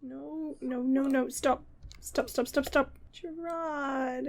No, no, no, no. Stop. Stop, stop, stop, stop. Gerard.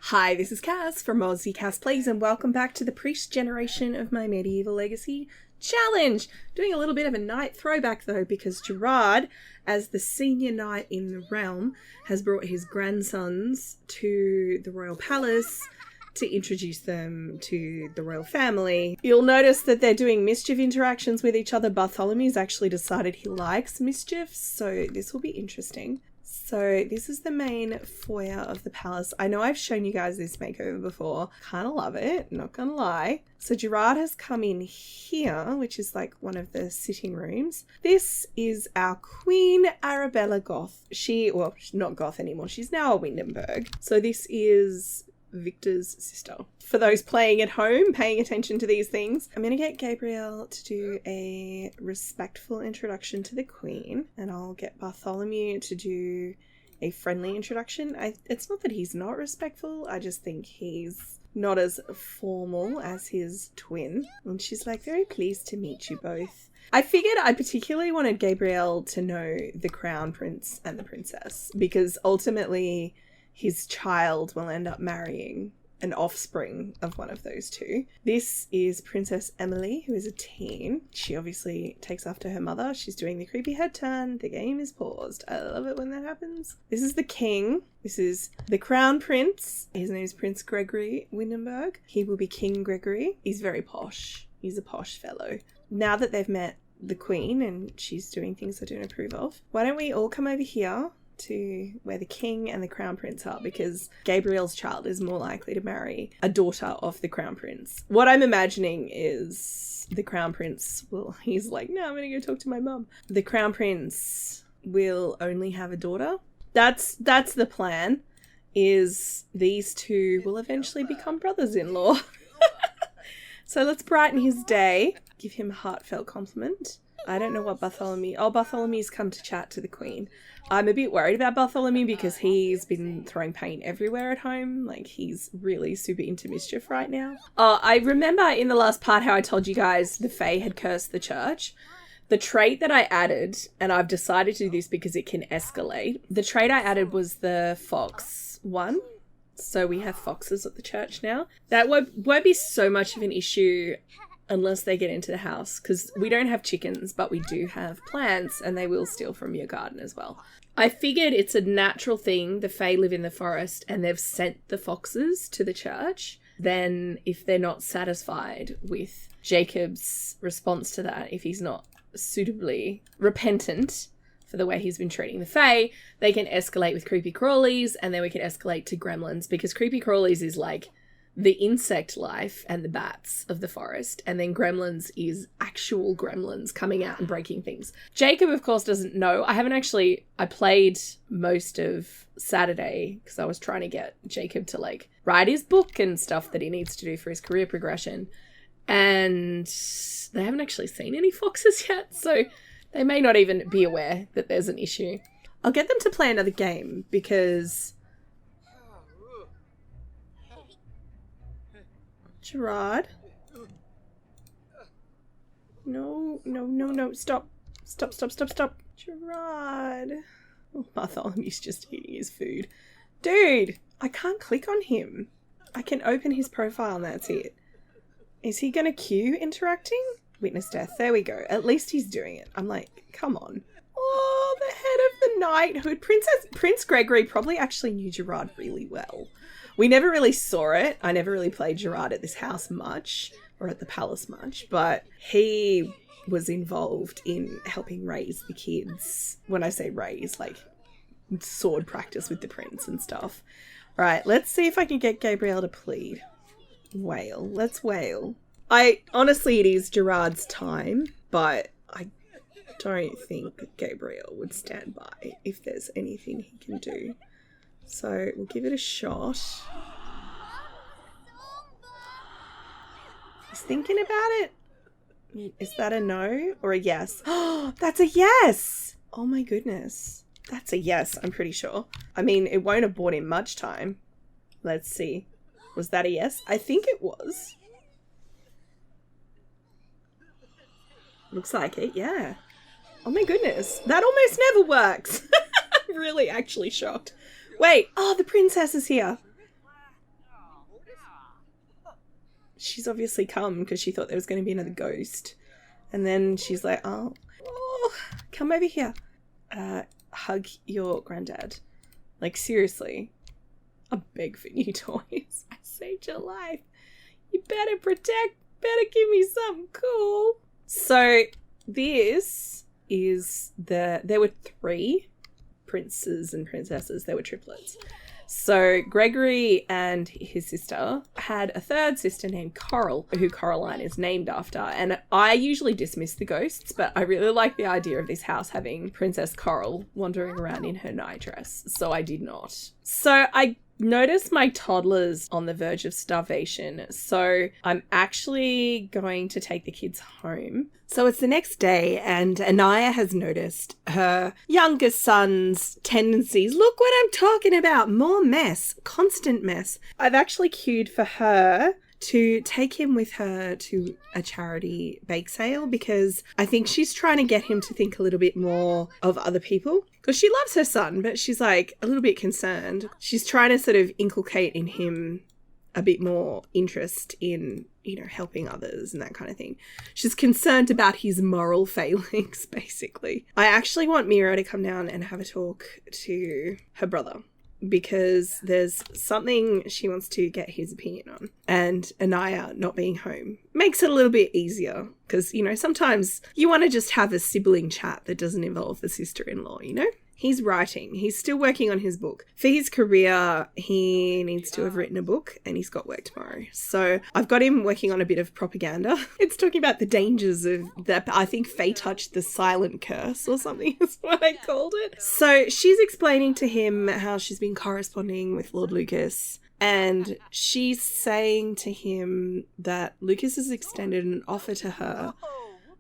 Hi, this is Cass from Aussie Cass Plays, and welcome back to the Priest Generation of My Medieval Legacy Challenge. Doing a little bit of a knight throwback though, because Gerard, as the senior knight in the realm, has brought his grandsons to the royal palace to introduce them to the royal family. You'll notice that they're doing mischief interactions with each other. Bartholomew's actually decided he likes mischief, so this will be interesting. So this is the main foyer of the palace. I know I've shown you guys this makeover before. Kind of love it, not gonna lie. So Gerard has come in here, which is like one of the sitting rooms. This is our Queen Arabella Goth. She's not Goth anymore. She's now a Windenburg. So this is Victor's sister. For those playing at home, paying attention to these things, I'm going to get Gabriel to do a respectful introduction to the Queen, and I'll get Bartholomew to do a friendly introduction. It's not that he's not respectful, I just think he's not as formal as his twin. And she's like, very pleased to meet you both. I figured I particularly wanted Gabriel to know the Crown Prince and the Princess, because ultimately his child will end up marrying an offspring of one of those two. This is Princess Emily, who is a teen. She obviously takes after her mother. She's doing the creepy head turn. The game is paused. I love it when that happens. This is the king. This is the Crown Prince. His name is Prince Gregory Windenburg. He will be King Gregory. He's very posh. He's a posh fellow. Now that they've met the Queen and she's doing things I don't approve of, why don't we all come over here to where the king and the crown prince are, because Gabriel's child is more likely to marry a daughter of the crown prince. What I'm imagining is the crown prince he's like, no, I'm gonna go talk to my mum. The crown prince will only have a daughter. That's the plan, is these two will eventually become brothers-in-law. So let's brighten his day. Give him a heartfelt compliment. I don't know what Bartholomew's come to chat to the Queen. I'm a bit worried about Bartholomew because he's been throwing paint everywhere at home. Like, he's really super into mischief right now. I remember in the last part how I told you guys the Fae had cursed the church. The trait that I added, and I've decided to do this because it can escalate, the trait I added was the fox one. So we have foxes at the church now. That won't be so much of an issue unless they get into the house, because we don't have chickens, but we do have plants, and they will steal from your garden as well. I figured it's a natural thing. The Fae live in the forest, and they've sent the foxes to the church. Then if they're not satisfied with Jacob's response to that, if he's not suitably repentant for the way he's been treating the Fae, they can escalate with creepy crawlies, and then we can escalate to gremlins, because creepy crawlies is like the insect life and the bats of the forest, and then gremlins is actual gremlins coming out and breaking things. Jacob, of course, doesn't know. I played most of Saturday because I was trying to get Jacob to like write his book and stuff that he needs to do for his career progression, and they haven't actually seen any foxes yet, so they may not even be aware that there's an issue. I'll get them to play another game because Gerard. No, no, no, no. Stop. Stop, stop, stop, stop. Gerard. Oh, Bartholomew's just eating his food. Dude, I can't click on him. I can open his profile and that's it. Is he going to queue interacting? Witness death. There we go. At least he's doing it. I'm like, come on. Oh, the head of the knighthood. Prince Gregory probably actually knew Gerard really well. We never really saw it. I never really played Gerard at this house much, or at the palace much, but he was involved in helping raise the kids. When I say raise, like sword practice with the prince and stuff. All right, let's see if I can get Gabriel to plead. Wail. Let's wail. Honestly, it is Gerard's time, but I don't think Gabriel would stand by if there's anything he can do. So we'll give it a shot. He's thinking about it. Is that a no or a yes? Oh, that's a yes! Oh my goodness. That's a yes, I'm pretty sure. I mean, it won't have bought him much time. Let's see. Was that a yes? I think it was. Looks like it, yeah. Oh my goodness. That almost never works. I'm really actually shocked. Wait. Oh, the princess is here. She's obviously come because she thought there was going to be another ghost. And then she's like, oh, come over here. Hug your granddad. Like, seriously. I beg for new toys. I saved your life. You better give me something cool. So this is there were 3 princes and princesses. They were triplets. So Gregory and his sister had a third sister named Coral, who Coraline is named after. And I usually dismiss the ghosts, but I really like the idea of this house having Princess Coral wandering around in her nightdress. So I did not. So I noticed my toddler's on the verge of starvation. So I'm actually going to take the kids home. So it's the next day and Anaya has noticed her youngest son's tendencies. Look what I'm talking about. More mess. Constant mess. I've actually queued for her to take him with her to a charity bake sale because I think she's trying to get him to think a little bit more of other people. Because she loves her son, but she's like a little bit concerned. She's trying to sort of inculcate in him a bit more interest in, helping others and that kind of thing. She's concerned about his moral failings, basically. I actually want Mira to come down and have a talk to her brother because there's something she wants to get his opinion on. And Anaya not being home makes it a little bit easier because, sometimes you want to just have a sibling chat that doesn't involve the sister-in-law, He's writing. He's still working on his book. For his career, he needs to have written a book and he's got work tomorrow. So I've got him working on a bit of propaganda. It's talking about the dangers of that. I think Faye touched the silent curse or something is what I called it. So she's explaining to him how she's been corresponding with Lord Lucas. And she's saying to him that Lucas has extended an offer to her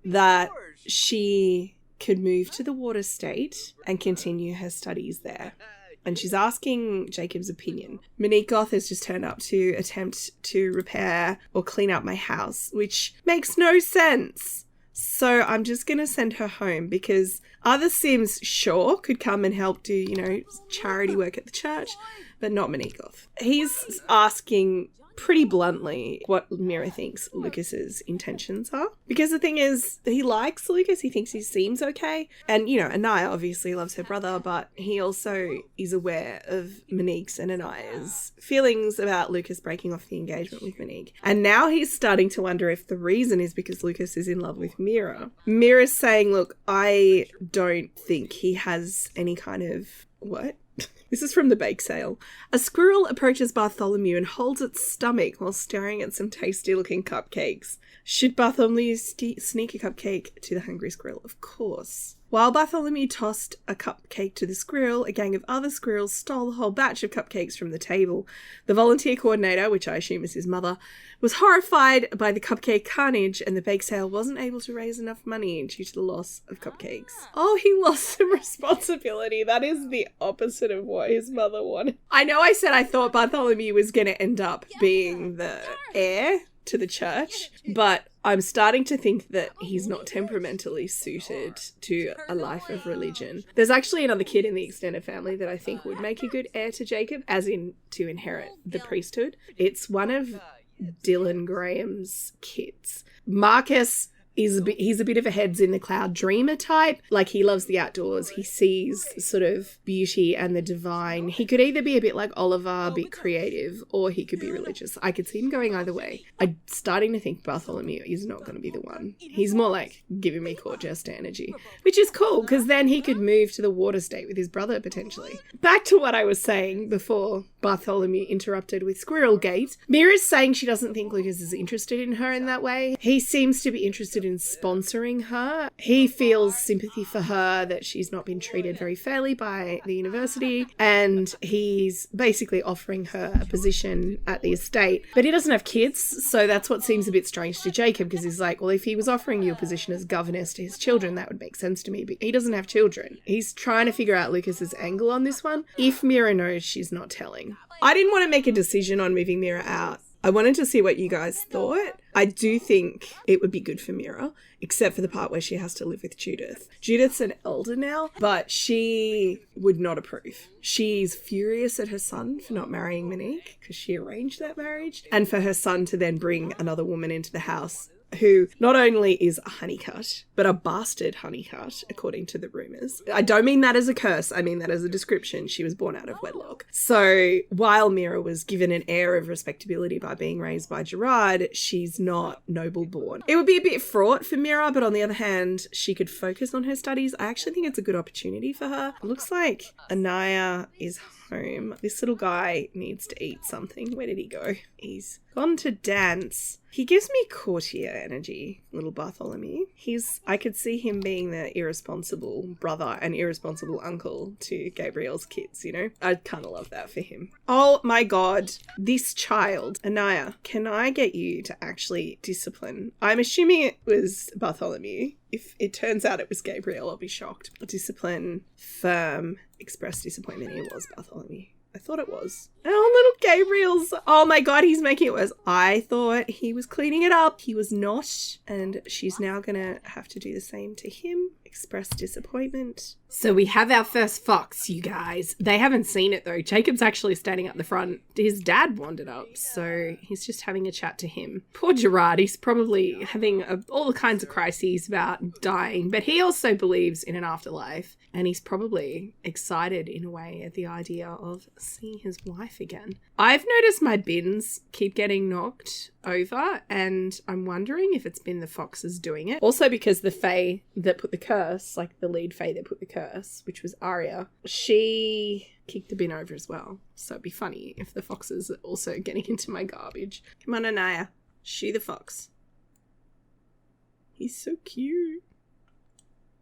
that she could move to the Water State and continue her studies there. And she's asking Jacob's opinion. Monique Goth has just turned up to attempt to repair or clean up my house, which makes no sense. So I'm just going to send her home because other Sims, sure, could come and help do, charity work at the church, but not Monique Goth. He's asking pretty bluntly what Mira thinks Lucas's intentions are. Because the thing is, he likes Lucas. He thinks he seems okay. And, Anaya obviously loves her brother, but he also is aware of Monique's and Anaya's feelings about Lucas breaking off the engagement with Monique. And now he's starting to wonder if the reason is because Lucas is in love with Mira. Mira's saying, look, I don't think he has any kind of... What? This is from the bake sale. A squirrel approaches Bartholomew and holds its stomach while staring at some tasty-looking cupcakes. Should Bartholomew sneak a cupcake to the hungry squirrel? Of course. While Bartholomew tossed a cupcake to the squirrel, a gang of other squirrels stole a whole batch of cupcakes from the table. The volunteer coordinator, which I assume is his mother, was horrified by the cupcake carnage, and the bake sale wasn't able to raise enough money due to the loss of cupcakes. Oh, he lost some responsibility. That is the opposite of what his mother wanted. I know I said I thought Bartholomew was going to end up being the heir to the church, but I'm starting to think that he's not temperamentally suited to a life of religion. There's actually another kid in the extended family that I think would make a good heir to Jacob, as in to inherit the priesthood. It's one of Dylan Graham's kids. Marcus he's a bit of a heads in the cloud dreamer type. Like, he loves the outdoors. He sees sort of beauty and the divine. He could either be a bit like Oliver, a bit creative, or he could be religious. I could see him going either way. I'm starting to think Bartholomew is not going to be the one. He's more like giving me court jester energy, which is cool because then he could move to the Water State with his brother potentially. Back to what I was saying before Bartholomew interrupted with Squirrel Gate. Mira's saying she doesn't think Lucas is interested in her in that way. He seems to be interested in sponsoring her. He feels sympathy for her, that she's not been treated very fairly by the university, and he's basically offering her a position at the estate. But he doesn't have kids, so that's what seems a bit strange to Jacob, because he's like, well, if he was offering you a position as governess to his children, that would make sense to me, but he doesn't have children. He's trying to figure out Lucas's angle on this one. If Mira knows, she's not telling. I didn't want to make a decision on moving Mira out I wanted to see what you guys thought. I do think it would be good for Mira, except for the part where she has to live with Judith. Judith's an elder now, but she would not approve. She's furious at her son for not marrying Monique because she arranged that marriage, and for her son to then bring another woman into the house who not only is a honeycut, but a bastard honeycut, according to the rumours. I don't mean that as a curse, I mean that as a description. She was born out of wedlock. So while Mira was given an air of respectability by being raised by Gerard, she's not noble born. It would be a bit fraught for Mira, but on the other hand, she could focus on her studies. I actually think it's a good opportunity for her. It looks like Anaya is home. This little guy needs to eat something. Where did he go? He's gone to dance. He gives me courtier energy, little Bartholomew. I could see him being the irresponsible brother and irresponsible uncle to Gabriel's kids, you know? I kind of love that for him. Oh my God, this child. Anaya, can I get you to actually discipline? I'm assuming it was Bartholomew. If it turns out it was Gabriel, I'll be shocked. Discipline, firm, express disappointment. It was Bartholomew. I thought it was. Oh, little Gabriel's. Oh my God, he's making it worse. I thought he was cleaning it up. He was not. And she's now going to have to do the same to him. Express disappointment. So we have our first fox, you guys. They haven't seen it though. Jacob's actually standing up the front. His dad wandered up, so he's just having a chat to him. Poor Gerard, he's probably having all the kinds of crises about dying, but he also believes in an afterlife, and he's probably excited in a way at the idea of seeing his wife again. I've noticed my bins keep getting knocked over, and I'm wondering if it's been the foxes doing it. Also because the fae that put the curse, like the lead fae that put the curse, which was Arya, she kicked the bin over as well. So it'd be funny if the foxes are also getting into my garbage. Come on, Anaya. Shoo the fox. He's so cute.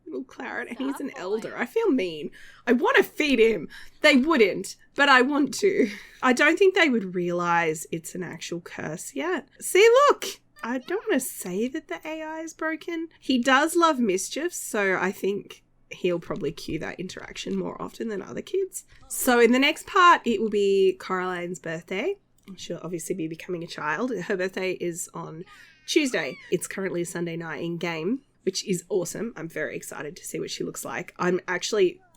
Little Claret, and he's an elder. I feel mean. I want to feed him. They wouldn't, but I want to. I don't think they would realise it's an actual curse yet. See, look! I don't want to say that the AI is broken. He does love mischief, so I think he'll probably cue that interaction more often than other kids. So in the next part, it will be Coraline's birthday. She'll obviously be becoming a child. Her birthday is on Tuesday. It's currently Sunday night in game, which is awesome. I'm very excited to see what she looks like.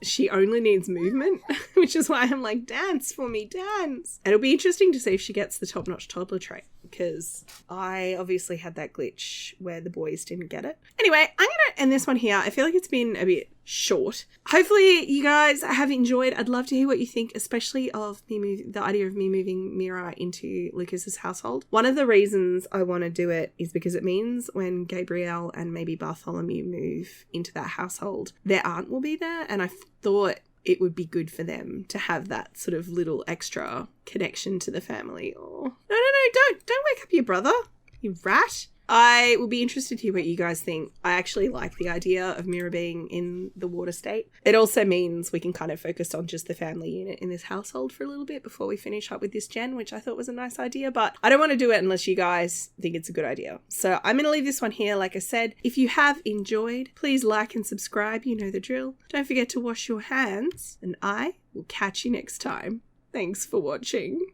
She only needs movement, which is why I'm like, dance for me, dance. And it'll be interesting to see if she gets the top-notch toddler trait, because I obviously had that glitch where the boys didn't get it. Anyway, I'm going to end this one here. I feel like it's been a bit short. Hopefully you guys have enjoyed. I'd love to hear what you think, especially of the idea of me moving Mira into Lucas's household. One of the reasons I want to do it is because it means when Gabriel and maybe Bartholomew move into that household, their aunt will be there, and I thought it would be good for them to have that sort of little extra connection to the family. Oh, no, don't wake up your brother, you rat. I will be interested to hear what you guys think. I actually like the idea of Mira being in the water state. It also means we can kind of focus on just the family unit in this household for a little bit before we finish up with this gen, which I thought was a nice idea, but I don't want to do it unless you guys think it's a good idea. So I'm going to leave this one here. Like I said, if you have enjoyed, please like and subscribe. You know the drill. Don't forget to wash your hands, and I will catch you next time. Thanks for watching.